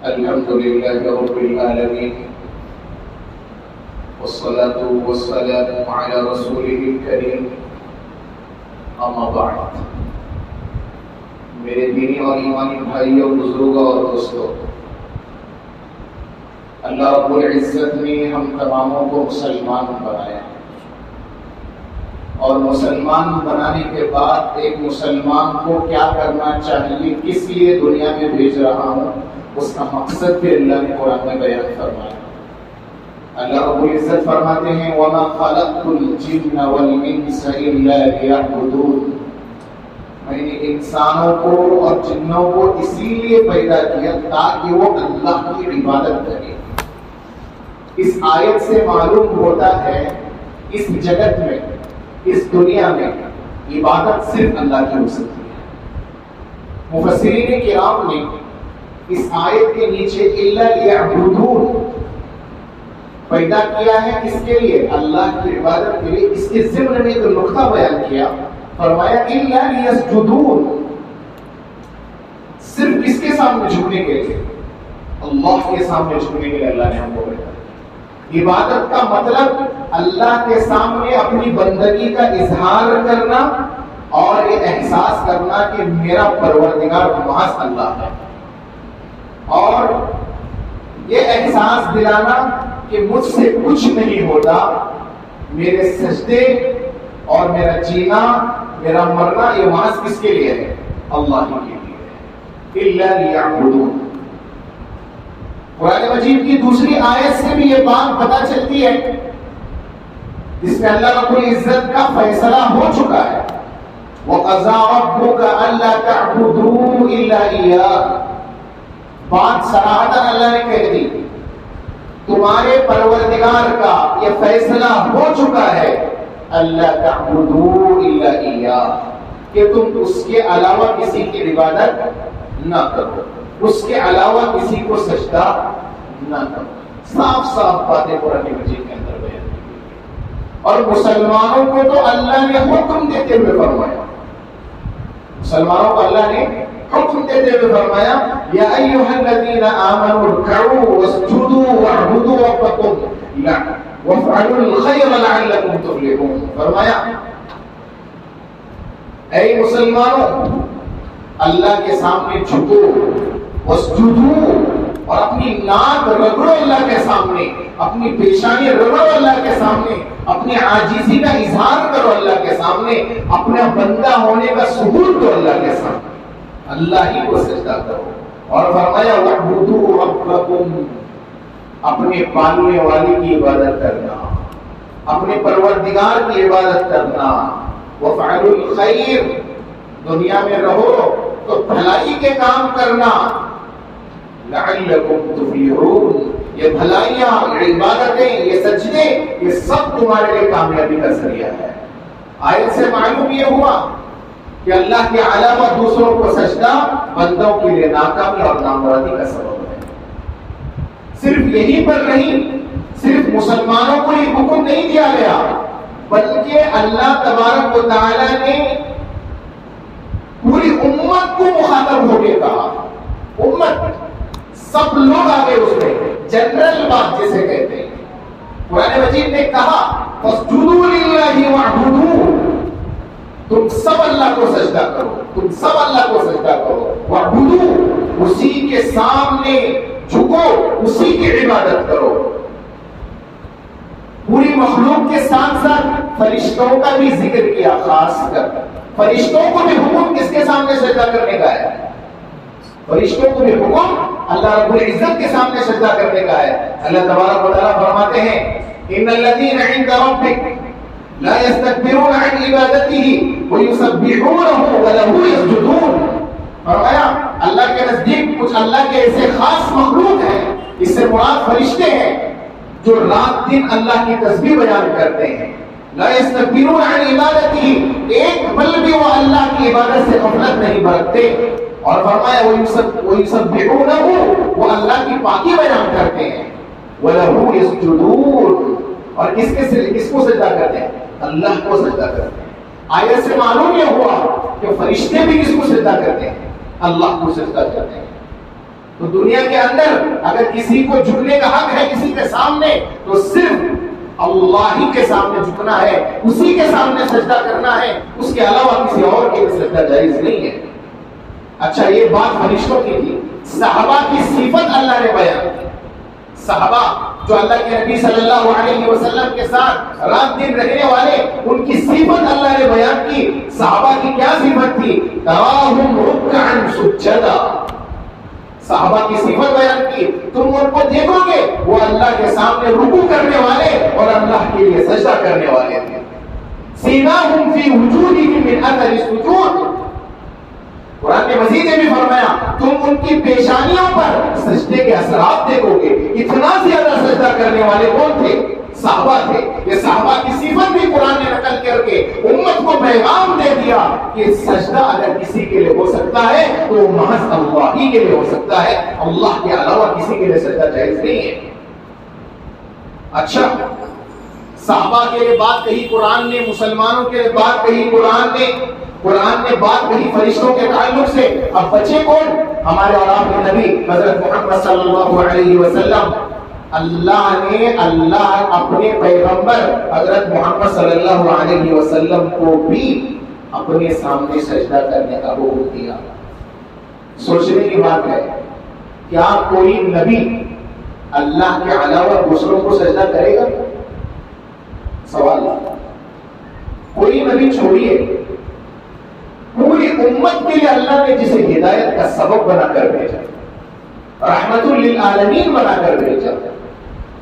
الحمد لله رب العالمين والصلاة والسلام على رسوله الكريم اما بعد. میرے دینی اور ایمانی بھائیوں، بزرگوں اور دوستوں، اللہ رب العزت نے ہم تماموں کو مسلمان بنایا، اور مسلمان بنانے کے بعد ایک مسلمان کو کیا کرنا چاہیے، کس لیے دنیا میں بھیج رہا ہوں، اس کا مقصد بھی اللہ نے قرآن میں بیان فرمایا. اللہ رب العزت فرماتے ہیں وَمَا خَلَقْتُ الْجِنَّ وَالْإِنسَ إِلَّا لِيَعْبُدُونِ. میں نے انسانوں کو اور جنوں کو اسی لیے پیدا کیا تاکہ وہ اللہ کی عبادت کریں. اس آیت سے معلوم ہوتا ہے اس جگت میں، اس دنیا میں عبادت صرف اللہ کی ہو سکتی ہے. مفسرین کرام نے اس آیت کے نیچے الا لیعبدون پیدا کیا ہے، کس کے لیے؟ اللہ کی عبادت کے لیے. اس کے ضمن میں ایک نقطہ بیان کیا، فرمایا الا لیسجدون، صرف کس کے سامنے جھکنے کے لیے؟ اللہ کے سامنے جھکنے کے لیے اللہ نے ہم کو بتایا. عبادت کا مطلب اللہ کے سامنے اپنی بندگی کا اظہار کرنا اور یہ احساس کرنا کہ میرا پروردگار محض اللہ ہے، اور یہ احساس دلانا کہ مجھ سے کچھ نہیں ہوتا. میرے سجدے اور میرا جینا، میرا مرنا، یہ محض کس کے لیے ہے؟ اللہ کے لیے. الا لیعبدون. قرآن مجید کی دوسری آیت سے بھی یہ بات پتہ چلتی ہے، جس میں اللہ رب العزت کا فیصلہ ہو چکا ہے. وَقَضَىٰ رَبُّكَ أَلَّا تَعْبُدُوا إِلَّا إِيَّاهُ. بات صراحتاً اللہ نے کہہ دی، تمہارے پروردگار کا یہ فیصلہ ہو چکا ہے اللہ تعبدوا الا ایاہ، کہ تم اس کے علاوہ کسی کی عبادت نہ کرو، اس کے علاوہ کسی کو سجدہ نہ کرو. صاف صاف باتیں قرآن مجید کے اندر بیان کی گئی. اور مسلمانوں کو تو اللہ نے حکم دیتے ہوئے فرمایا، مسلمانوں کو اللہ نے حکم دیتے ہوئے فرمایا یا ایھا الذین آمنوا ارکعوا واسجدوا واعبدوا ربکم وافعلوا الخیر لعلکم تفلحون. فرمایا اے مسلمانوں، اللہ کے سامنے جھکو، واسجدوا، اور اپنی ناک رگڑو اللہ کے سامنے، اپنی پیشانی رگڑو اللہ کے سامنے، اپنی عاجزی کا اظہار کرو اللہ کے سامنے، اپنا بندہ ہونے کا ثبوت دو اللہ کے سامنے، اللہ ہی کو سجدہ کرو. اور فرمایا وَاعْبُدُوا رَبَّكُمْ، اپنے پالنے والے کی عبادت کرنا، اپنے پروردگار کی عبادت کرنا. وَافْعَلُوا الْخَيْرَ، دنیا میں رہو تو بھلائی کے کام کرنا. لَعَلَّكُمْ تُفْلِحُونَ، یہ بھلائیاں، یہ عبادتیں، یہ سجدے، یہ سب تمہارے لیے کامیابی کا ذریعہ ہے. آیت سے معلوم یہ ہوا کہ اللہ کے علاوہ دوسروں کو سجدہ بندوں کے لیے ناکامی اور نامرادی کا سبب ہے. صرف یہی پر نہیں، صرف مسلمانوں کو یہ حکم نہیں دیا گیا، بلکہ اللہ تبارک و تعالی نے پوری امت کو مخاطب ہو کے کہا. امت، سب لوگ آگے اس میں، جنرل بات جسے کہتے ہیں. قرآن مجید نے کہا فَاسْجُدُوا لِلَّهِ وَاعْبُدُوهُ، تم سب اللہ کو سجدہ کرو، تم سب اللہ کو سجدہ کرو. وَاعْبُدُوهُ، اسی کے سامنے جھکو، اسی کی عبادت کرو. پوری مخلوق کے ساتھ ساتھ فرشتوں کا بھی ذکر کیا. خاص کر فرشتوں کو بھی حکم کس کے سامنے سجدہ کرنے کا ہے؟ فرشتوں کو بھی حکم اللہ رب العزت کے سامنے سجدہ کرنے کا ہے. اللہ تبارک و تعالیٰ فرماتے ہیں ان الذین عند ربک لا یستکبرون عن عبادته ویسبحونہ وله یسجدون. فرمایا اللہ کے نزدیک کچھ اللہ کے ایسے خاص مخلوق ہیں، اس سے مراد فرشتے ہیں، جو رات دن اللہ کی تسبیح بیان کرتے ہیں. لا یستکبرون عن عبادته، ایک پل بھی وہ اللہ کی عبادت سے غفلت نہیں برتتے. اور فرمایا وَيُسَبِّحُونَهُ، وہ اللہ کی پاکی بیان کرتے ہیں. وَلَهُ يَسْجُدُونَ، اور کس کو سجدہ کرتے ہیں؟ اللہ کو سجدہ کرتے ہیں. آیت سے معلوم یہ ہوا کہ فرشتے بھی کس کو سجدہ کرتے ہیں؟ اللہ کو سجدہ کرتے ہیں. تو دنیا کے اندر اگر کسی کو جھکنے کا حق ہے کسی کے سامنے تو صرف اللہ ہی کے سامنے جھکنا ہے، اسی کے سامنے سجدہ کرنا ہے، اس کے علاوہ کسی اور کے لیے سجدہ جائز نہیں ہے۔ اچھا، یہ بات فرشتوں کی تھی۔ صحابہ کی صفت اللہ نے بیان کی۔ صحابہ جو اللہ کے نبی صلی اللہ علیہ وسلم کے ساتھ رات دن رہنے والے، ان کی صفت اللہ نے بیان کی۔ صحابہ کی کیا صفت تھی؟ تراہم رکعا سجدا۔ صحابہ کی صفت بیان کی، تم ان کو دیکھو گے وہ اللہ کے سامنے رکوع کرنے والے اور اللہ کے لیے سجدہ کرنے والے تھے۔ سیماہم فی وجوہہم من اثر السجود۔ قرآن نے مزید یہ بھی فرمایا تم ان کی پیشانیوں پر سجدے کے اثرات دیکھو گے۔ اتنا زیادہ سجدہ کرنے والے کون تھے؟ صحابہ تھے۔ یہ صحابہ کی صفت بھی قرآن نے نقل کر کے امت کو پیغام دے دیا کہ سجدہ اگر کسی کے لیے ہو سکتا ہے تو وہ محض اللہ ہی کے لیے ہو سکتا ہے، اللہ کے علاوہ کسی کے لیے سجدہ جائز نہیں ہے۔ اچھا، صحابہ کے لیے بات کہی قرآن نے، مسلمانوں کے لیے بات کہی قرآن نے بات کہی فرشتوں کے تعلق سے۔ اب بچے کون؟ ہمارے اور آپ کے نبی حضرت محمد صلی اللہ علیہ وسلم۔ اللہ اپنے پیغمبر حضرت محمد صلی اللہ علیہ وسلم کو بھی اپنے سامنے سجدہ کرنے کا حکم دیا۔ سوچنے کی بات ہے، کیا کوئی نبی اللہ کے علاوہ دوسروں کو سجدہ کرے گا؟ سوال۔ کوئی نبی چھوڑیے، پوری امت کے لیے اللہ نے جسے ہدایت کا سبب بنا کر بھیجا، رحمت للعالمین بنا کر بھیجا۔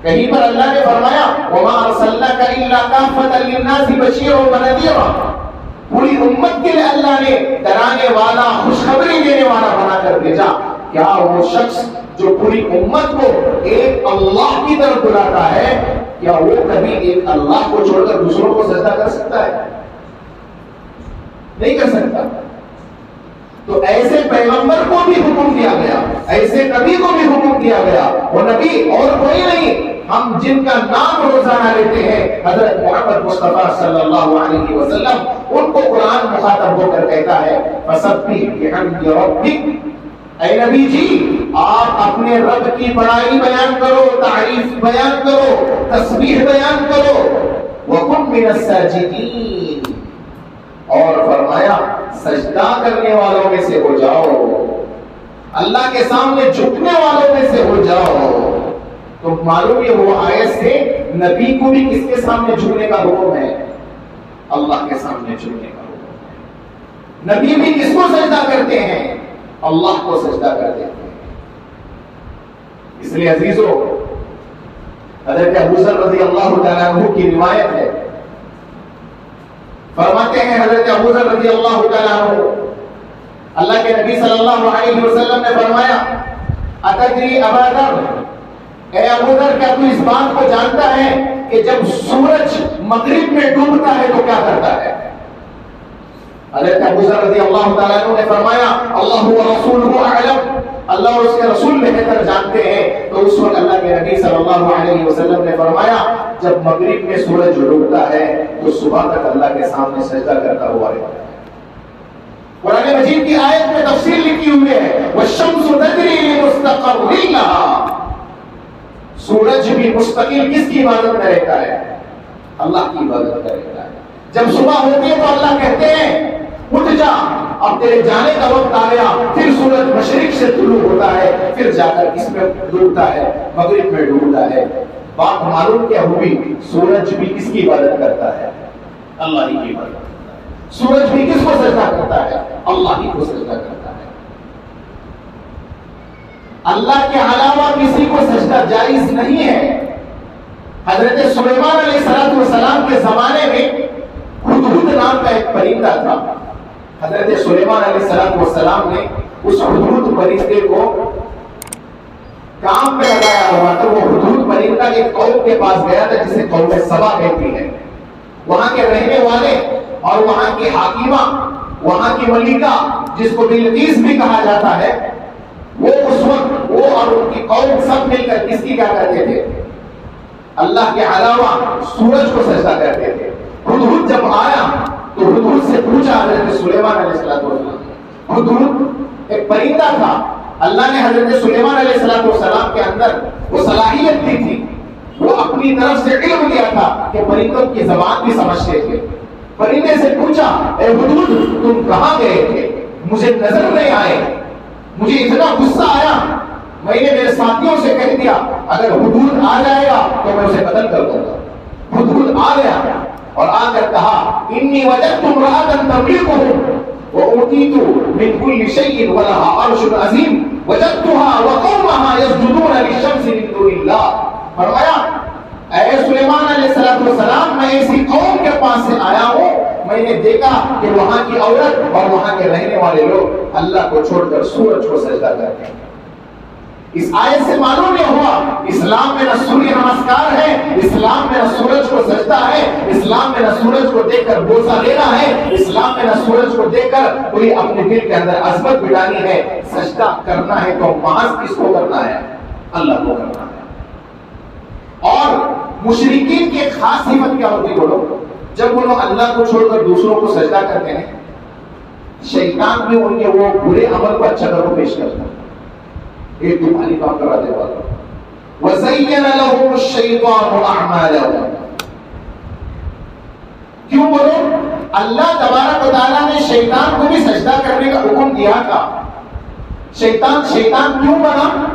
کہیں پر اللہ نے فرمایا وما ارسلناک الا کافۃ للناس بشیرا ونذیرا۔ پوری امت کے لیے اللہ نے ڈرانے والا، خوشخبری دینے والا بنا کر بھیجا۔ کیا وہ شخص جو پوری امت کو ایک اللہ کی طرف بلاتا ہے، کیا وہ کبھی ایک اللہ کو چھوڑ کر دوسروں کو سجدہ کر سکتا ہے؟ نہیں کر سکتا۔ تو ایسے پیغمبر کو بھی حکم دیا گیا، ایسے نبی کو بھی حکم دیا گیا۔ وہ نبی اور کوئی نہیں، ہم جن کا نام روزانہ لیتے ہیں حضرت محمد مصطفیٰ صلی اللہ علیہ وسلم، ان کو قرآن مخاطب ہو کر کہتا ہے فسبح بحمد ربک۔ اے نبی جی، آپ اپنے رب کی بڑائی بیان کرو، تعریف بیان کرو، تسبیح بیان کرو۔ وکن من الساجدین، اور فرمایا سجدہ کرنے والوں میں سے ہو جاؤ، اللہ کے سامنے جھکنے والوں میں سے ہو جاؤ۔ تو معلوم ہے وہ آیت سے نبی کو بھی کس کے سامنے جھکنے کا حکم ہے؟ اللہ کے سامنے جھکنے کا حکم ہے۔ نبی بھی کس کو سجدہ کرتے ہیں؟ اللہ کو سجدہ کرتے ہیں۔ اس لیے عزیزو، حضرت ابو ذر رضی اللہ تعالیٰ عنہ کی روایت ہے، فرماتے ہیں حضرت ابو ذر رضی اللہ تعالیٰ عنہ، اللہ کے نبی صلی اللہ علیہ وسلم نے فرمایا اتدری ابا ذر، اے ابو ذر کیا تو اس بات کو جانتا ہے کہ جب سورج مغرب میں ڈوبتا ہے تو کیا کرتا ہے؟ حضرت ابو ذر رضی اللہ تعالیٰ عنہ نے فرمایا اللہ و رسولہ اعلم، اللہ اور اس کے رسول بہتر جانتے ہیں۔ تو اس وقت اللہ کے نبی صلی اللہ علیہ وسلم نے فرمایا جب مغرب میں سورج ڈوبتا ہے تو صبح تک اللہ کے سامنے سجدہ کرتا ہوا رہتا ہے۔ قرآن مجید کی آیت میں تفصیل لکھی ہوئی ہے والشمس تجری لمستقر لها، سورج بھی مستقل کس کی عبادت میں رہتا ہے؟ اللہ کی عبادت میں رہتا ہے۔ جب صبح ہوتی ہے تو اللہ کہتے ہیں اٹھ جا، اب تیرے جانے کا وقت آ گیا۔ پھر سورج مشرق سے طلوع ہوتا ہے، پھر جا کر کس میں ڈوبتا ہے؟ مغرب میں ڈوبتا ہے۔ بات معلوم کیا ہوئی؟ سورج بھی کس کی عبادت کرتا ہے؟ اللہ ہی کی عبادت کرتا ہے۔ سورج بھی کس کو سجدہ کرتا ہے؟ اللہ ہی کو سجدہ کرتا ہے۔ اللہ کے علاوہ کسی کو سجدہ جائز نہیں ہے۔ حضرت سلیمان علیہ السلام کے زمانے میں ہدہد نام کا ایک پرندہ تھا۔ حضرت سلیمان علیہ السلام نے اس ہدہد پرندے کو کام پہ لگایا ہوا تھا۔ وہ ہدہد پرندہ ایک قوم کے پاس گیا تھا جسے قوم سبا کہتی ہے۔ وہاں کے رہنے والے اور وہاں کی حاکمہ، وہاں کی ملکہ جس کو بلقیس بھی کہا جاتا ہے، وہ اس وقت وہ اور ان کی قوم سب مل کر کس کی کیا کرتے تھے؟ اللہ کے علاوہ سورج کو سجدہ کرتے تھے۔ ہدہد جب آیا تو ہدہد سے پوچھا حضرت سلیمان علیہ السلام، ہدہد ایک پرندہ تھا، اللہ نے حضرت سلیمان علیہ السلام کے اندر وہ صلاحیت دی تھی، وہ اپنی طرف سے علم دیا تھا کہ پرندوں کی زبان بھی سمجھتے تھے۔ پرندے سے پوچھا اے ہدہد تم کہاں گئے تھے؟ مجھے نظر نہیں آئے، مجھے اتنا غصہ آیا، میں نے میرے ساتھیوں سے کہہ دیا اگر ہدہد آ جائے گا تو میں اسے قتل کر دوں گا۔ ہدہد آ گیا اور آ کر کہا انی وجدت امرأة تملكهم وأوتيت من كل شيء ولها عرش عظيم وجدتها وقومها يسجدون للشمس من دون الله۔ فرمایا اے سلیمان علیہ السلام میں اسی قوم کے پاس سے آیا ہوں، میں نے دیکھا کہ وہاں کی عورت اور وہاں کے رہنے والے لوگ اللہ کو چھوڑ کر سورج کو سجدہ کرتے ہیں۔ اس آیت سے معلوم یہ ہوا اسلام میں نہ سوریہ نمسکار ہے، اسلام میں نہ سورج کو سجدہ ہے، اسلام میں نہ سورج کو دیکھ کر بوسہ لینا ہے، اسلام میں نہ سورج کو دیکھ کر کوئی اپنے دل کے اندر عظمت بٹھانی ہے۔ سجدہ کرنا ہے تو محض کس کو کرنا ہے؟ اللہ کو کرنا ہے۔ اور مشرکین کی خاص صفت کیا ہوتی بولو؟ جب وہ لوگ اللہ کو چھوڑ کر دوسروں کو سجدہ کرتے ہیں، شیطان بھی ان کے وہ برے عمل کو اچھا کر پیش کرتا ہے۔ ایک دماغی کام کراتے والا وَزَيَّنَ لَهُمُ الشَّيْطَانُ أَعْمَالَهُمْ۔ کیوں بولو؟ اللہ تبارک و تعالیٰ نے شیطان کو بھی سجدہ کرنے کا حکم دیا تھا۔ شیطان کیوں بنا؟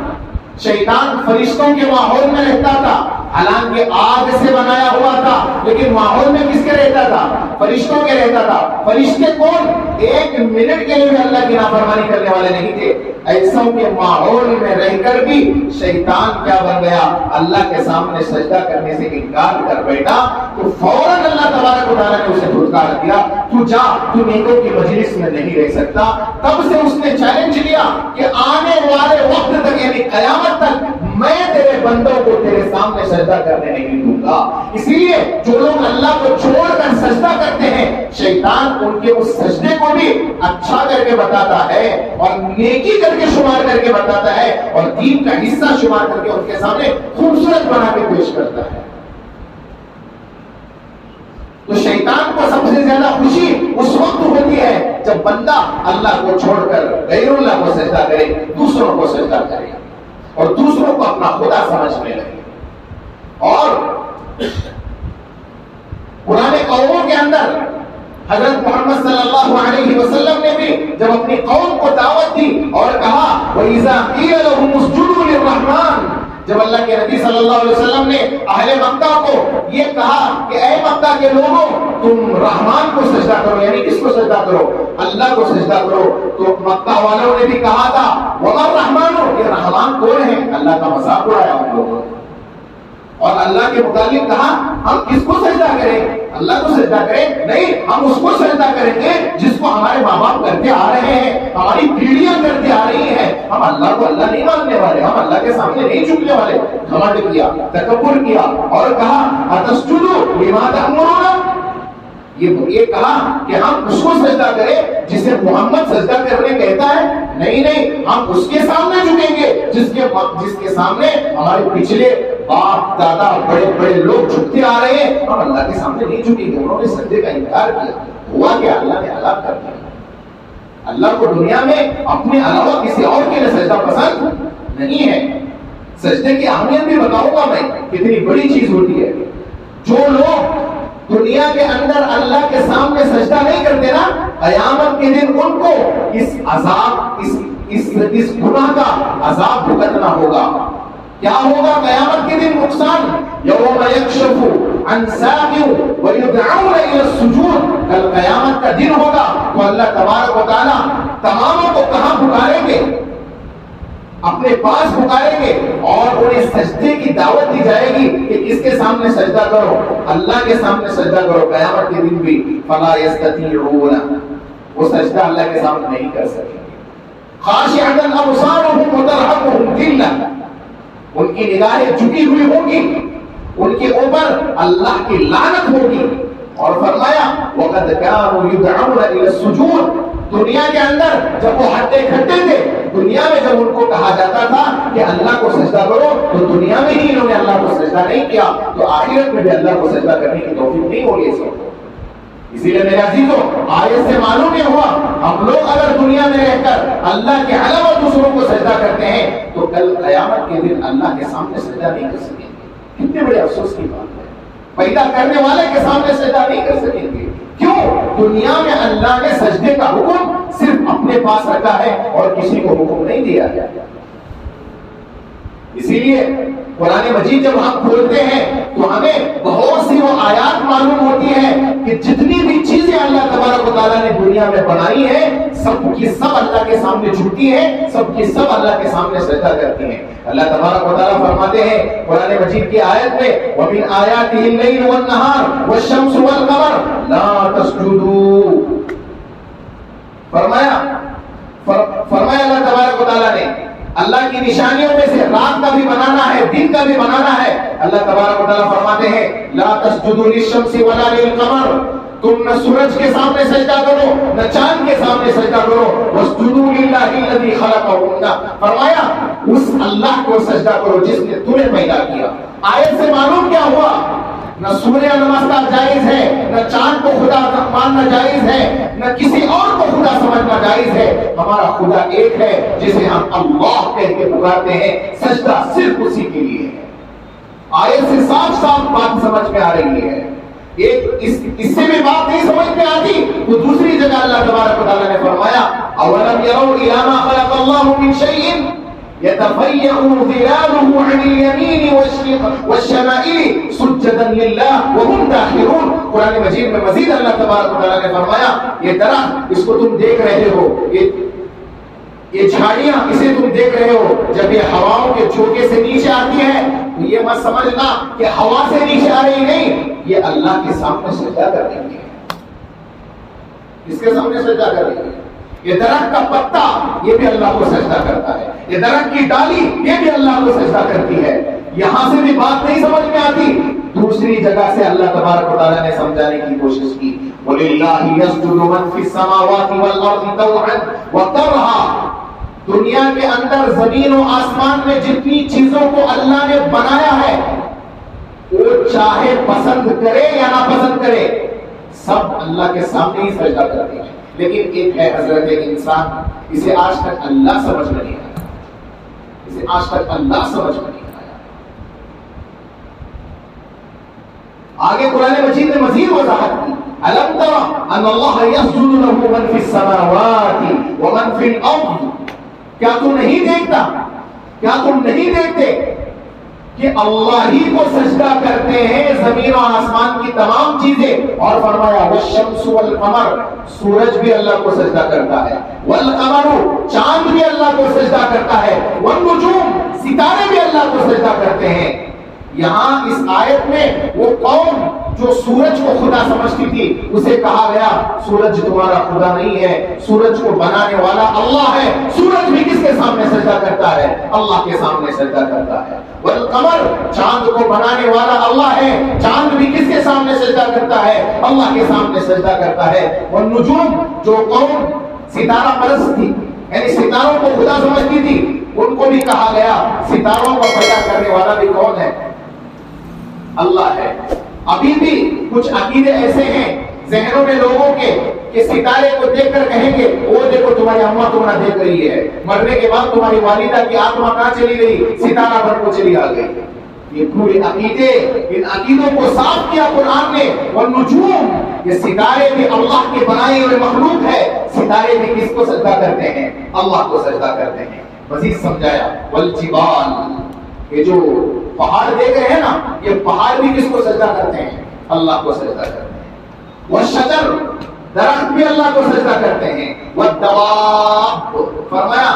شیطان فرشتوں کے ماحول میں رہتا تھا، حالانکہ آگ سے بنایا ہوا تھا، لیکن ماحول میں کس کے رہتا تھا؟ فرشتوں کے رہتا تھا۔ فرشتے کون؟ ایک منٹ کے لیے بھی اللہ کی نافرمانی کرنے والے نہیں تھے۔ ایسوں کے ماحول میں رہ کر بھی شیطان کیا بن گیا؟ اللہ کے سامنے سجدہ کرنے سے انکار کر بیٹھا تو فوراً اللہ تبارک و تعالیٰ نے اسے دھتکار دیا، تو جا، تو نیکوں کی مجلس میں نہیں رہ سکتا۔ تب سے اس نے چیلنج لیا کہ آنے والے وقت تک یعنی قیامت تک میں تیرے بندوں کو تیرے سامنے سجدہ کرنے نہیں دوں گا۔ اسی لیے جو لوگ اللہ کو چھوڑ کر سجدہ کرتے ہیں، شیطان ان کے اس سجدے کو بھی اچھا کر کے بتاتا ہے اور نیکی کر کے شمار کر کے بتاتا ہے اور دین کا حصہ شمار کر کے ان کے سامنے خوبصورت بنا کے پیش کرتا ہے۔ تو شیطان کو سب سے زیادہ خوشی اس وقت ہوتی ہے جب بندہ اللہ کو چھوڑ کر غیر اللہ کو سجدہ کرے، دوسروں کو سجدہ کرے اور دوسروں کو اپنا خدا سمجھنے لگے۔ اور پرانے قوموں کے اندر حضرت محمد صلی اللہ علیہ وسلم نے بھی جب اپنی قوم کو دعوت دی اور کہا وَإِذَا قِيلَ لَهُمُ اسْجُدُوا لِلرَّحْمَنِ، جب اللہ کے نبی صلی اللہ علیہ وسلم نے اہل مکہ کو یہ کہا کہ اے مکہ کے لوگوں تم رحمان کو سجدہ کرو، یعنی کس کو سجدہ کرو؟ اللہ کو سجدہ کرو، تو مکہ والوں نے بھی کہا تھا وَمَا الرَّحْمَنُ، یہ رحمان کون ہے؟ اللہ کا مذاق اڑایا ان لوگوں نے۔ اور اللہ کے متعلق کہا ہم کس کو سجدہ کریں؟ اللہ کو سجدہ کریں؟ نہیں، ہم اس کو سجدہ کریں گے جس کو ہمارے ماں باپ کرتے آ رہے ہیں، ہماری پیڑھیاں کرتے آ رہی ہیں۔ ہم اللہ کو اللہ نہیں ماننے والے، ہم اللہ کے سامنے نہیں جھکنے والے۔ گھمنڈ کیا، تکبر کیا اور کہا اَتَسْجُدُوا لِمَا تَأْمُرُونَ، یہ کہا کہ ہم اس کو سجدہ کریں جسے محمد سجدہ کرنے کہتا ہے؟ نہیں، ہم اس کے سامنے جھکیں گے جس کے سامنے ہمارے پچھلے باپ دادا بڑے بڑے لوگ جھکتے آ رہے ہیں، ہم اللہ کے سامنے نہیں جھکیں گے۔ انہوں نے سجدے کا انکار کیا، ہوا کہ اللہ نے ہلاک کر دیا۔ اللہ کو دنیا میں اپنے علاوہ کسی اور کے لیے سجدہ پسند نہیں ہے۔ سجدے کی اہمیت بھی بتاؤں گا میں، کتنی بڑی چیز ہوتی ہے۔ جو لوگ دنیا کے اندر اللہ کے سامنے سجدہ نہیں کرتے نا، قیامت کے دن ان کو اس عذاب اس گناہ کا عذاب بھگتنا ہوگا۔ کیا ہوگا قیامت کے دن نقصان؟ یوم یکشف عن ساق ویدعون الی السجود، کل قیامت کا دن ہوگا تو اللہ تبارک و تعالی تماموں کو کہاں پکاریں گے؟ اپنے پاس پکاریں گے اور انہیں سجدے کی دعوت دی جائے گی کہ کس کے سامنے سجدہ کرو؟ اللہ کے سامنے سجدہ کرو۔ قیامت کے دن بھی فلا یستطیعون، وہ سجدہ اللہ کے سامنے نہیں کر سکیں گے۔ خاشعۃ ابصارهم وترهقهم ذلہ، ان کی نگاہیں جھکی ہوئی ہوں گی، ان کے اوپر اللہ کی لعنت ہوگی۔ اور فرمایا وقد كانوا يدعون الى السجود، دنیا کے اندر جب وہ ہٹے کھٹے تھے، دنیا میں جب ان کو کہا جاتا تھا کہ اللہ کو سجدہ کرو تو دنیا میں ہی انہوں نے اللہ کو سجدہ نہیں کیا، تو آخرت میں بھی اللہ کو سجدہ کرنے کی توفیق نہیں ہوگی اس کو۔ اسی لیے میرے عزیزوں آیت سے معلوم یہ ہوا ہم لوگ اگر دنیا میں رہ کر اللہ کے علاوہ دوسروں کو سجدہ کرتے ہیں تو کل قیامت کے دن اللہ کے سامنے سجدہ نہیں کر سکیں گے. کتنے بڑے افسوس کی بات ہے. پیدا کرنے والے کے سامنے سجدہ نہیں کر سکیں گے. کیوں؟ دنیا میں اللہ نے سجدے کا حکم صرف اپنے پاس رکھا ہے اور کسی کو حکم نہیں دیا گیا. اسی لیے قرآن مجید جب ہم کھولتے ہیں تو ہمیں بہت سی وہ آیات معلوم ہوتی ہے کہ جتنی بھی چیزیں اللہ تبارک و تعالیٰ نے دنیا میں بنائی ہیں سب کی سب اللہ کے سامنے جھکتی ہیں, سب کی سب اللہ کے سامنے سجدہ کرتی ہیں. اللہ تبارک و تعالیٰ فرماتے ہیں قرآن مجید کی آیت میں وَمِنْ آيَاتِهِ اللَّيْلُ وَالنَّهَارُ وَالشَّمْسُ وَالْقَمَرُ لَا تَسْجُدُوا. فرمایا اللہ تبارک و تعالیٰ نے اللہ کی نشانیوں میں سے رات کا بھی بنانا ہے, دن کا بھی بنانا ہے. اللہ تبارک و تعالیٰ فرماتے ہیں لا تسجدوا للشمس ولا للقمر, تم نہ سورج کے سامنے سجدہ کرو نہ چاند کے سامنے سجدہ کرو. واسجدوا للہ الذی خلقہن, فرمایا اس اللہ کو سجدہ کرو جس نے تمہیں پیدا کیا. آیت سے معلوم کیا ہوا؟ نہ سورج نمازنا جائز ہے, نہ چاند کو خدا ماننا جائز ہے, نہ کسی اور کو خدا سمجھنا جائز ہے. ہمارا خدا ایک ہے جسے ہم اللہ کہہ کے پکارتے ہیں. سجدہ صرف اسی کے لیے ہے. آیت سے صاف صاف بات سمجھ میں آ رہی ہے. اس سے بھی بات نہیں سمجھ میں آتی تو دوسری جگہ اللہ تبارک و تعالیٰ نے فرمایا اولم يروا الى ما خلق الله من شيء يتفيأ ظلاله عن اليمين والشمائل سجدا لله وهم داخرون. قرآن مجید میں مزید اللہ تبارک و تعالیٰ نے فرمایا یہ درخت اس کو تم دیکھ رہے ہو, یہ جھاڑیاں اسے تم دیکھ رہے ہو, جب یہ ہواؤں کے جھونکے سے نیچے آتی ہے تو یہ مت سمجھنا کہ ہوا سے نیچے آ رہی نہیں, یہ اللہ کے سامنے سجدہ کر رہی ہے. اس کے سامنے سجدہ کر رہی ہے. یہ درخت کا پتا یہ بھی اللہ کو سجدہ کرتا ہے, یہ درخت کی ڈالی یہ بھی اللہ کو سجدہ کرتی ہے. یہاں سے بھی بات نہیں سمجھ میں آتی, دوسری جگہ سے اللہ تبارک و تعالیٰ نے سمجھانے کی کوشش کی. وَلِلَّهِ يَسْجُدُ مَن فِي السَّمَاوَاتِ وَالْأَرْضِ طَوْعًا وَكَرْهًا. دنیا کے اندر زمین و آسمان میں جتنی چیزوں کو اللہ نے بنایا ہے وہ چاہے پسند کرے یا نہ پسند کرے سب اللہ کے سامنے ہی سجدہ کرتے ہیں. لیکن ایک ہے حضرت انسان, اسے آج تک اللہ سمجھ میں نہیں آیا, اسے آج تک اللہ سمجھ میں نہیں آیا. آگے قرآن مجید نے مزید وضاحت کی أَلَمْ تَرَ أَنَّ اللَّهَ يَسْجُدُ لَهُ مَن فِي السَّمَاوَاتِ وَمَن فِي الْأَرْضِ. کیا تم نہیں دیکھتا, کیا تم نہیں دیکھتے کہ اللہ ہی کو سجدہ کرتے ہیں زمین و آسمان کی تمام چیزیں. اور فرمایا والشمس والقمر, سورج بھی اللہ کو سجدہ کرتا ہے, والقمر چاند بھی اللہ کو سجدہ کرتا ہے, والنجوم ستارے بھی اللہ کو سجدہ کرتے ہیں. یہاں اس آیت میں وہ قوم جو سورج کو خدا سمجھتی تھی اسے کہا گیا سورج تمہارا خدا نہیں ہے, سورج کو بنانے والا اللہ ہے. سورج بھی کس کے سامنے سجدہ کرتا ہے؟ اللہ کے سامنے سجدہ کرتا ہے. والقمر چاند کو بنانے والا اللہ ہے, چاند بھی کس کے سامنے سجدہ کرتا ہے؟ اللہ کے سامنے سجدہ کرتا ہے. والنجوم جو قوم ستارہ پرست تھی یعنی ستاروں کو خدا سمجھتی تھی ان کو بھی کہا گیا ستاروں کو پیدا کرنے والا بھی کون ہے؟ اللہ ہے. ابھی بھی کچھ عقیدے ایسے ہیں ذہنوں میں لوگوں کے کہ ستارے کو دیکھ کر کہیں گے وہ دیکھو تمہاری اماں تمہارا دیکھ رہی ہے, مرنے کے بعد تمہاری والدہ کی آتما کہاں چلی گئی؟ ستارہ بن کو چلی آ گئی. یہ پورے عقیدے, ان عقیدوں کو صاف کیا قرآن نے. والنجوم, یہ ستارے بھی اللہ کے بنائے ہوئے مخلوق ہے. ستارے بھی کس کو سجدہ کرتے ہیں؟ اللہ کو سجدہ کرتے ہیں. مزید سمجھایا والجبال, یہ جو پہاڑ دیکھ رہے ہیں نا یہ پہاڑ بھی کس کو سجدہ کرتے ہیں؟ اللہ کو سجدہ کرتے ہیں. والشجر, درخت بھی اللہ کو سجدہ کرتے ہیں. والدواب, فرمایا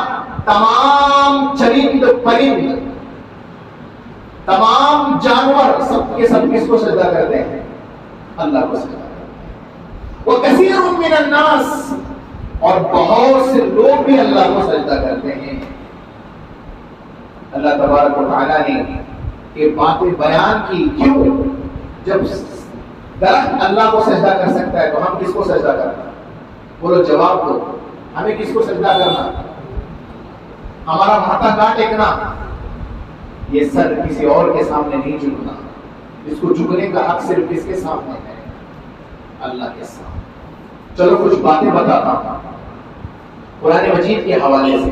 تمام چرند پرند تمام جانور سب کے سب کس کو سجدہ کرتے ہیں؟ اللہ کو سجدہ کرتے ہیں. وَكَثِيرٌ مِّنَ النَّاسِ, اور بہت سے لوگ بھی اللہ کو سجدہ کرتے ہیں. اللہ تبارک و تعالیٰ نے یہ باتیں بیان کی. کیوں؟ جب درخت اللہ کو سجدہ کر سکتا ہے تو ہم کس کو سجدہ کرنا؟ بولو جواب دو. ہمیں کس کو سجدہ کرنا؟ ہمارا ماتھا کہاں ٹیکنا؟ یہ سر کسی اور کے سامنے نہیں جھکنا. اس کو جھکنے کا حق صرف کس کے سامنے ہے؟ اللہ کے سامنے. چلو کچھ باتیں بتاتا ہوں قرآن مجید کے حوالے سے.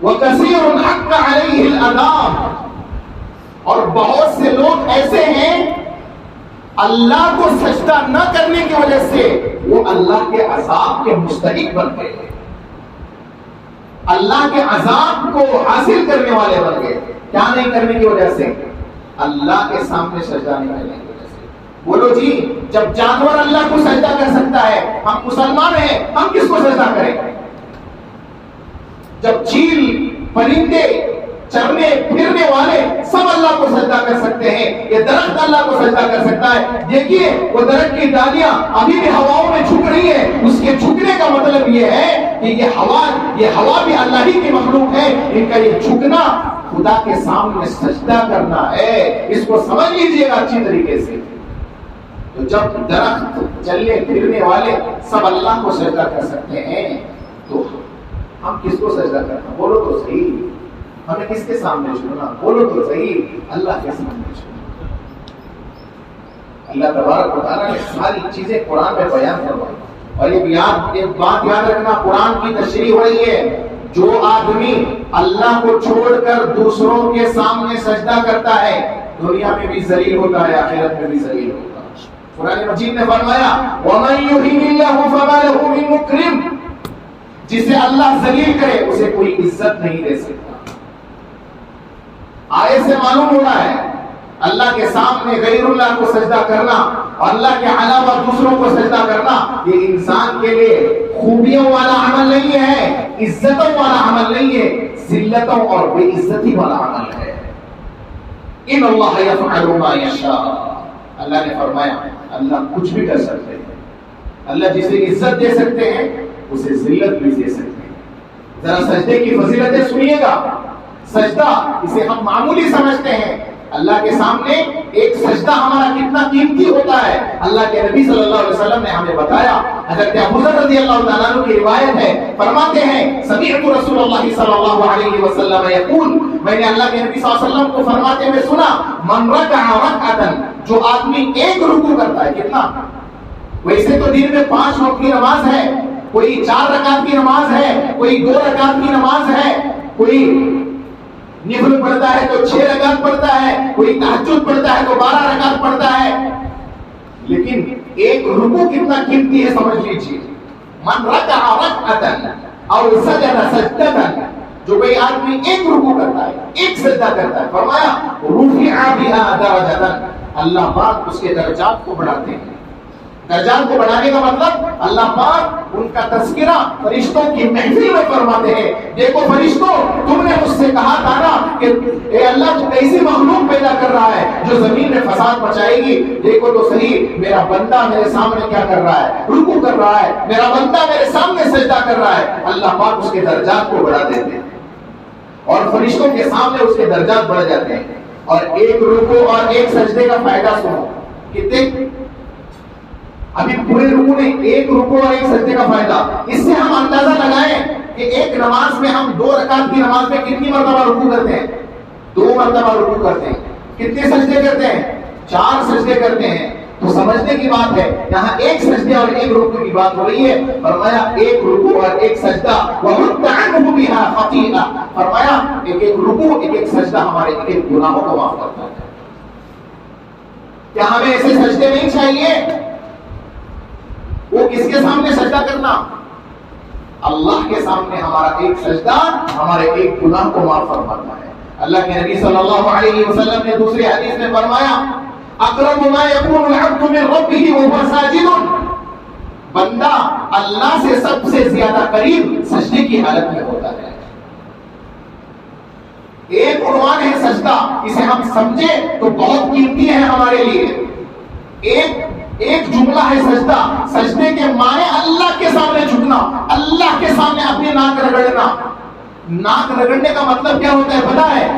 وَكَثِيرٌ حَقَّ عَلَيْهِ الْعَذَابُ، اور بہت سے لوگ ایسے ہیں اللہ کو سجدہ نہ کرنے کی وجہ سے وہ اللہ کے عذاب کے مستحق بن گئے، اللہ کے عذاب کو حاصل کرنے والے بن گئے. کیا نہیں کرنے کی وجہ سے؟ اللہ کے سامنے سجدہ نہیں کرنے کی وجہ سے. بولو جی، جب جانور اللہ کو سجدہ کر سکتا ہے، ہم مسلمان ہیں، ہم کس کو سجدہ کریں؟ جب چیل، پرندے، چرنے پھرنے والے سب اللہ کو سجدہ کر سکتے ہیں، یہ درخت اللہ کو سجدہ کر سکتا ہے. دیکھیے وہ درخت کی ڈالیاں ابھی بھی ہواؤں میں جھک رہی ہے، اس کے جھکنے کا مطلب یہ ہے کہ یہ ہوا بھی اللہ ہی کی مخلوق ہے. ان کا یہ جھکنا خدا کے سامنے سجدہ کرنا ہے. اس کو سمجھ لیجئے گا اچھی طریقے سے. تو جب درخت، چلنے پھرنے والے سب اللہ کو سجدہ کر سکتے ہیں تو ہم کس کو سجدہ کرنا؟ بولو تو صحیح. ہمیں کس کے سامنے چھوڑنا؟ بولو تو صحیح، اللہ کے سامنے چھوڑنا. اللہ تبارک و تعالیٰ نے ساری چیزیں قرآن میں بیان کروائی. اور ایک بات یاد رکھنا، قرآن کی تشریح ہو رہی ہے، جو آدمی اللہ کو چھوڑ کر دوسروں کے سامنے سجدہ کرتا ہے دنیا میں بھی ذلیل ہوتا ہے، آخرت میں بھی ذلیل ہوتا ہے. قرآن مجید نے فرمایا وَمَن يُهِنِ اللَّهُ فَمَا لَهُ مِن مُكْرِمٍ، جسے اللہ ذلیل کرے اسے کوئی عزت نہیں دے سکتا. آیت سے معلوم ہو رہا ہے اللہ کے سامنے غیر اللہ کو سجدہ کرنا اور اللہ کے علاوہ دوسروں کو سجدہ کرنا یہ انسان کے لیے خوبیوں والا عمل نہیں ہے، عزتوں والا عمل نہیں ہے، ذلتوں اور بے عزتی والا عمل ہے. ان اللہ یفعل ما یشاء، اللہ نے فرمایا اللہ کچھ بھی کر سکتے ہیں. اللہ جسے عزت دے سکتے ہیں اسے ذلت بھی دے سکتے ہیں. ذرا سجدے کی فضیلتیں سنیے گا. سجدہ اسے ہم معمولی سمجھتے ہیں، اللہ کے سامنے ایک سجدہ ہمارا کتنا قیمتی ہوتا ہے. اللہ کے نبی صلی اللہ علیہ وسلم نے ہمیں بتایا. حضرت ابو ذر رضی اللہ تعالیٰ عنہ کی روایت ہے، فرماتے ہیں سمعت رسول اللہ صلی اللہ علیہ وسلم یقول، میں نے اللہ کے نبی صلی اللہ علیہ وسلم کو فرماتے ہوئے سنا، من رکع رکعتا، جو آدمی ایک رکوع کرتا ہے. کتنا؟ ویسے تو دن میں 5 وقت کی نماز ہے، کوئی 4 رکعت کی نماز ہے، کوئی 2 رکعت کی نماز ہے، کوئی نفل پڑھتا ہے تو 6 رکعت پڑھتا ہے، کوئی تہجد پڑھتا ہے تو 12 رکعت پڑھتا ہے. لیکن ایک رکوع کتنا قیمتی ہے سمجھ لیجیے. من رکع رکعتا او سجد سجدتا، جو کوئی آدمی ایک رکوع کرتا ہے، ایک سجدہ کرتا ہے، فرمایا رفع بها درجتا، اللہ پاک اس کے درجات کو بڑھاتے ہیں. درجات کو بڑھانے کا مطلب اللہ پاک ان کا تذکرہ فرشتوں کی محفل میں فرماتے ہیں. دیکھو فرشتوں، تم نے مجھ سے کہا تھا نا کہ اے اللہ تو ایسی مخلوق پیدا کر رہا ہے جو زمین میں فساد مچائے گی. دیکھو تو صحیح میرا بندہ میرے سامنے کیا کر رہا ہے، رکوع کر رہا ہے، میرا بندہ میرے سامنے سجدہ کر رہا ہے. اللہ پاک اس کے درجات کو بڑھا دیتے ہیں اور فرشتوں کے سامنے اس کے درجات بڑھ جاتے ہیں. اور ایک رکوع اور ایک سجدے کا فائدہ سنو. کتنے؟ ابھی پورے رکوع نہیں، ایک رکوع اور ایک سجدے کا فائدہ. اس سے ہم اندازہ لگائیں کہ ایک نماز میں ہم 2 رکعت کی نماز میں کتنی مرتبہ رکوع کرتے ہیں؟ 2 مرتبہ رکوع کرتے ہیں. کتنے سجدے کرتے ہیں؟ 4 سجدے کرتے ہیں. تو سمجھنے کی بات ہے، یہاں ایک سجدے اور ایک رکوع کی بات ہو رہی ہے. فرمایا ایک رکوع اور ایک سجدہ وَحُطَّ عَنْهُ بِهَا خَطِيئَةٌ، فرمایا ایک ایک رکوع ایک ایک سجدہ ہمارے ایک ایک گناہوں کو معاف کرتا ہے. کیا ہمیں ایسے سجدے نہیں چاہیے؟ وہ کس کے سامنے سجدہ کرنا؟ اللہ کے سامنے ہمارا ایک سجدہ ہمارے ایک گناہ کو معاف فرماتا ہے. اللہ کے نبی صلی اللہ علیہ وسلم نے دوسری حدیث میں فرمایا اقرب ما يكون العبد من ربه وهو ساجد، بندہ اللہ سے سب سے زیادہ قریب سجدے کی حالت میں ہوتا ہے. ایک عنوان ہے سجدہ، اسے ہم سمجھیں تو بہت قیمتی ہے ہمارے لیے. ایک جملہ ہے سجدہ. سجدے کے معنی اللہ کے سامنے جھکنا، اللہ کے سامنے اپنی ناک رگڑنا. ناک رگڑنے کا مطلب کیا ہوتا ہے پتہ ہے؟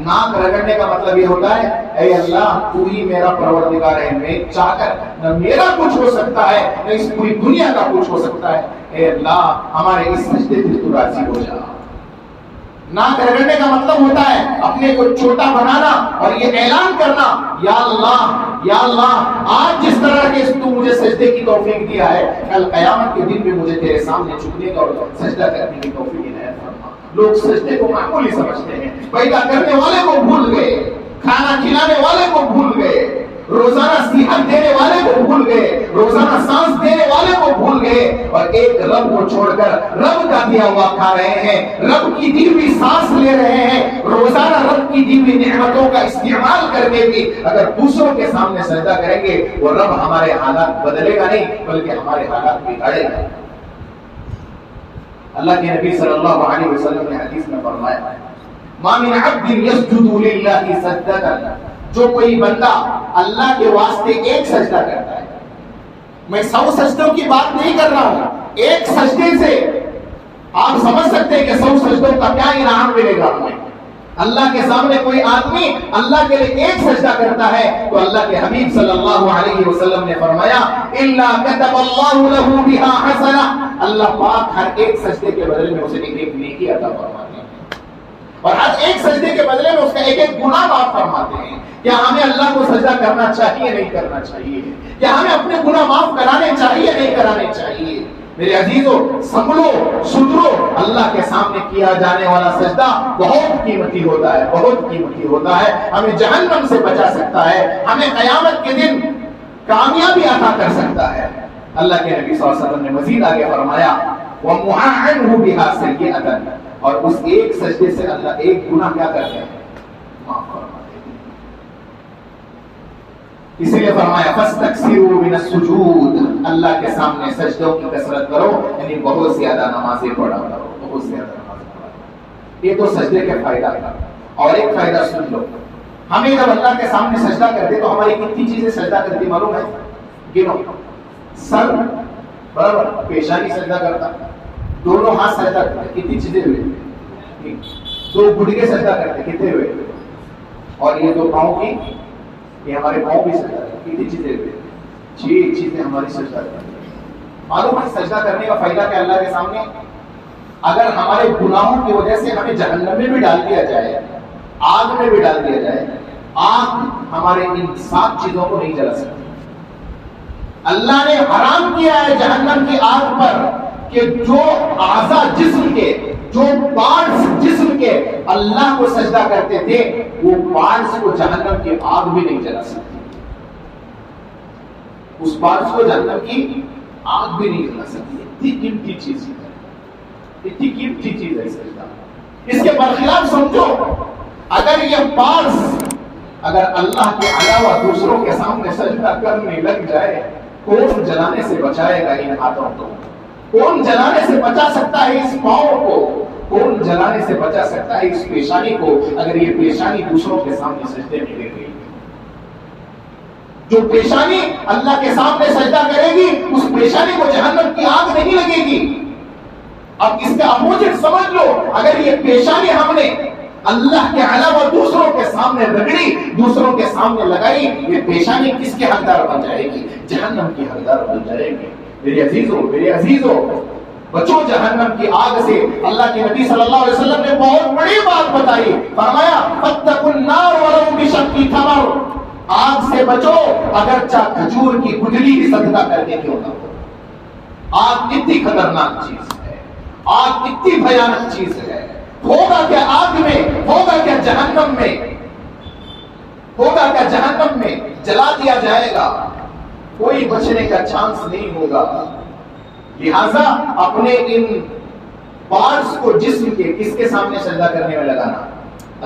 ناک رگڑنے کا مطلب یہ ہوتا ہے اے اللہ تو ہی میرا پروردگار ہے، میں چاہ کر نہ میرا کچھ ہو سکتا ہے نہ اس پوری دنیا کا کچھ ہو سکتا ہے. اے اللہ ہمارے اس سجدے سے تو راضی ہو جا. ناک رگڑنے کا مطلب ہوتا ہے اپنے کو چھوٹا بنانا اور یہ اعلان کرنا یا اللہ آج جس طرح کے تو مجھے سجدے کی توفیق دیا ہے کل قیامت کے دن بھی مجھے تیرے سامنے جھکنے کا اور سجدہ کرنے کی توفیق عنایت فرما۔ لوگ سجدے کو معمولی سمجھتے ہیں، پیدا کرنے والے کو بھول گئے، کھانا کھلانے والے کو بھول گئے، روزانہ صحت دینے والے کو بھول گئے، روزانہ سانس دینے والے کو بھول گئے، اور ایک رب کو چھوڑ کر رب کا دیا ہوا کھا رہے ہیں، رب کی دی ہوئی سانس لے رہے ہیں، روزانہ رب کی دی ہوئی نعمتوں کا استعمال کرنے بھی اگر دوسروں کے سامنے سجدہ کریں گے وہ رب ہمارے حالات بدلے گا نہیں بلکہ ہمارے حالات بگاڑے گا۔ اللہ کے نبی صلی اللہ علیہ وسلم نے حدیث میں فرمایا ما من عبد يسجد لله سجدة، جو کوئی بندہ اللہ کے واسطے ایک سجدہ کرتا ہے، میں 100 سجدوں کی بات نہیں کر رہا ہوں، ایک سجدے سے آپ سمجھ سکتے ہیں کہ 100 سجدوں کا کیا انعام ملے گا ہمیں۔ اللہ کے سامنے کوئی آدمی اللہ کے لیے ایک سجدہ کرتا ہے تو اللہ کے حبیب صلی اللہ علیہ وسلم نے فرمایا الا كتب الله له بها حسنہ، اللہ پاک ہر ایک سجدے کے بدلے میں اسے ایک نیکی عطا فرماتے ہیں، اور ہر ایک سجدے کے بدلے میں اس کا ایک ایک گناہ معاف فرماتے ہیں۔ کیا ہمیں اللہ کو سجدہ کرنا چاہیے نہیں کرنا چاہیے؟ کیا ہمیں اپنے گناہ معاف کرانے چاہیے نہیں کرانے چاہیے؟ میرے عزیزوں سنبھلو سدھرو، اللہ کے سامنے کیا جانے والا سجدہ بہت قیمتی ہوتا ہے، بہت قیمتی ہوتا ہے، ہمیں جہنم سے بچا سکتا ہے، ہمیں قیامت کے دن کامیابی عطا کر سکتا ہے۔ اللہ کے نبی صلی اللہ علیہ وسلم نے مزید آگے فرمایا وَمُحَا عَنْهُ بِهَا سَيِّئَةً، اور اس ایک سجدے سے اللہ ایک گناہ کیا کرتے ہیں؟ معاف فرماتے ہیں۔ اسی لیے فرمایا فَاسْتَكْثِرُوا مِنَ السُّجُودِ، اللہ کے سامنے سجدوں کی کثرت کرو، یعنی بہت زیادہ نمازیں پڑھا کرو، بہت زیادہ نمازیں پڑھا کرو۔ یہ تو سجدے کے فائدہ تھا، اور ایک فائدہ سن لو، ہمیں جب اللہ کے سامنے سجدہ کرتے تو ہماری کتنی چیزیں سجدہ کرتی معلوم ہے؟ گنو، سر برابر، پیشانی سجدہ کرتا، دونوں ہاتھ سجدہ کرتے، کتنی چیزیں ہوئی؟ 2 گھٹنے سجدہ کرتے، کتنے ہوئے؟ اور یہ 2 پاؤں کی، یہ ہمارے پاؤں بھی سجدہ کرتے، کتنی چیزیں ہوئی؟ 6 چیزیں ہماری سجدہ کرتے۔ معلوم ہے سجدہ کرنے کا فائدہ کیا اللہ کے سامنے؟ اگر ہمارے گناہوں کی وجہ سے ہمیں جہنم میں بھی ڈال دیا جائے، آگ میں بھی ڈال دیا جائے، آگ ہمارے ان 7 چیزوں کو نہیں جلا سکتی۔ اللہ نے حرام کیا ہے جہنم کی آگ پر کہ جو اعضاء جسم کے، جو پارٹس جسم کے اللہ کو سجدہ کرتے تھے وہ پارٹس کو جہنم کی آگ بھی نہیں جلا سکتی، اس پارٹس کو جہنم کی آگ بھی نہیں جلا سکتی۔ اتنی قیمتی چیز ہے، اتنی قیمتی چیز ہے سجدہ۔ اس کے برخلاف سمجھو اگر یہ پارٹس اگر اللہ کے علاوہ دوسروں کے سامنے سجدہ کرنے لگ جائے، کون جلانے سے بچائے گا ان ہاتھوں کو؟ کون جلانے سے بچا سکتا ہے اس پاؤں کو؟ کون جلانے سے بچا سکتا ہے اس پیشانی کو اگر یہ پیشانی دوسروں کے سامنے سجدے میں گر گئی؟ جو پیشانی اللہ کے سامنے سجدہ کرے گی اس پیشانی کو جہنم کی آگ نہیں لگے گی۔ اب اس کا اپوزٹ سمجھ لو، اگر یہ پیشانی ہم نے اللہ کے علاوہ دوسروں کے سامنے رگڑی، دوسروں کے سامنے لگائی، یہ پیشانی کس کے حقدار بن جائے گی؟ جہنم کی حقدار بن جائے گی۔ میرے عزیزوں بچو جہنم کی آگ سے۔ اللہ کے نبی صلی اللہ علیہ وسلم نے بہت بڑی بات بتائی، فرمایا فاتقوا النار ولو بشق تمر، آگ سے بچو اگرچہ کھجور کی گٹلی بھی صدقہ کر کے کیوں نہ ہو۔ آگ کتنی خطرناک چیز ہے، آگ کتنی بھیانک چیز ہے۔ ہوگا کیا آگ میں، ہوگا کیا جہنم میں، ہوگا کیا جہنم میں جلا دیا جائے گا، کوئی بچنے کا چانس نہیں ہوگا۔ لہذا اپنے ان پارٹس کو جسم کے کس کے سامنے سجدہ کرنے میں لگانا؟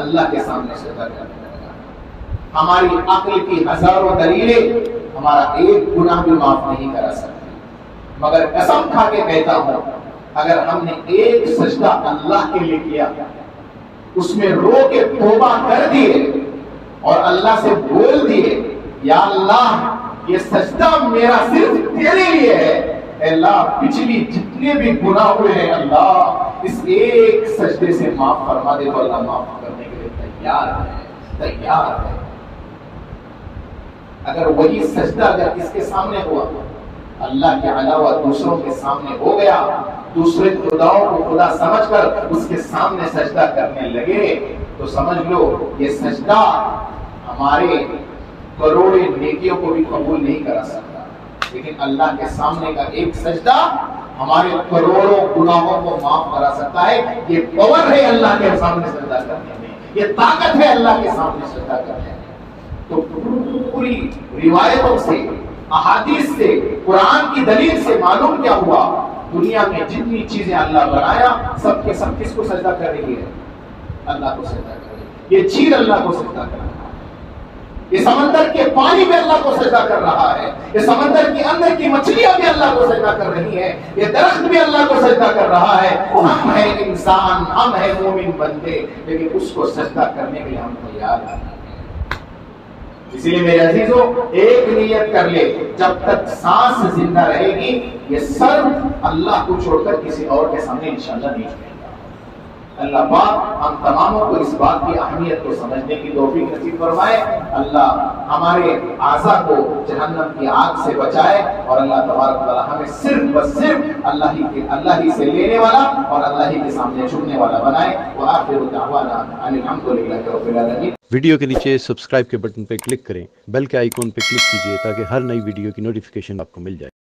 اللہ کے سامنے سجدہ کرنے میں لگانا۔ ہماری عقل کی ہزاروں دلیلیں ہمارا ایک گناہ بھی معاف نہیں کرا سکتی، مگر قسم کھا کے کہتا ہوں اگر ہم نے ایک سجدہ اللہ کے لیے کیا، اس میں رو کے توبہ کر دیے اور اللہ سے بول دیے یا اللہ یہ سجدہ میرا صرف تیرے لیے ہے، اے اللہ پچھلی جتنے بھی گناہ ہوئے ہیں اللہ اس ایک سجدے سے معاف فرما دے، تو اللہ معاف کرنے کے لیے تیار ہے، تیار ہے۔ اگر وہی سجدہ اگر کس کے سامنے ہوا، اللہ کے علاوہ دوسروں کے سامنے ہو گیا، دوسرے خداؤں کو خدا سمجھ کر اس کے سامنے سجدہ کرنے لگے تو سمجھ لو یہ سجدہ ہمارے کروڑے نیکیوں کو بھی قبول نہیں کرا سکتا، لیکن اللہ کے سامنے کا ایک سجدہ ہمارے کروڑوں گناہوں کو معاف کرا سکتا ہے۔ یہ پاور ہے اللہ کے سامنے سجدہ کرنے میں، یہ طاقت ہے اللہ کے سامنے سجدہ کرنے میں۔ تو پوری روایتوں سے، احادیث سے، قرآن کی دلیل سے معلوم کیا ہوا، دنیا میں جتنی چیزیں اللہ بنایا سب کے سب کس کو سجدہ کر رہی ہے؟ اللہ کو سجدہ کر رہی ہے۔ یہ چیل اللہ کو سجدہ کر رہا ہے، یہ سمندر کے پانی میں اللہ کو سجدہ کر رہا ہے، یہ سمندر کے اندر کی مچھلیاں بھی اللہ کو سجدہ کر رہی ہیں، یہ درخت بھی اللہ کو سجدہ کر رہا ہے۔ ہم ہیں انسان، ہم ہیں مومن بندے، لیکن اس کو سجدہ کرنے کے لیے ہم تیار نہیں۔ اسی لیے میرے عزیزوں ایک نیت کر لے، جب تک سانس زندہ رہے گی یہ سر اللہ کو چھوڑ کر کسی اور کے سامنے انشاءاللہ نہیں جھکے گا۔ اللہ پاک ہم تماموں کو اس بات کی اہمیت کو سمجھنے کی توفیق نصیب فرمائے۔ اللہ ہمارے اعضاء کو جہنم کی آگ سے بچائے، اور اللہ تبارک و تعالی ہمیں صرف بس صرف اللہ ہی سے لینے والا اور اللہ ہی کے سامنے جھکنے والا بنائے۔ وآخر دعوانا ان الحمدللہ رب العالمین۔ ویڈیو کے نیچے سبسکرائب کے بٹن پہ کلک کریں، بیل کے آئیکن پہ کلک کیجیے تاکہ ہر نئی ویڈیو کی نوٹیفیکیشن آپ کو مل جائے۔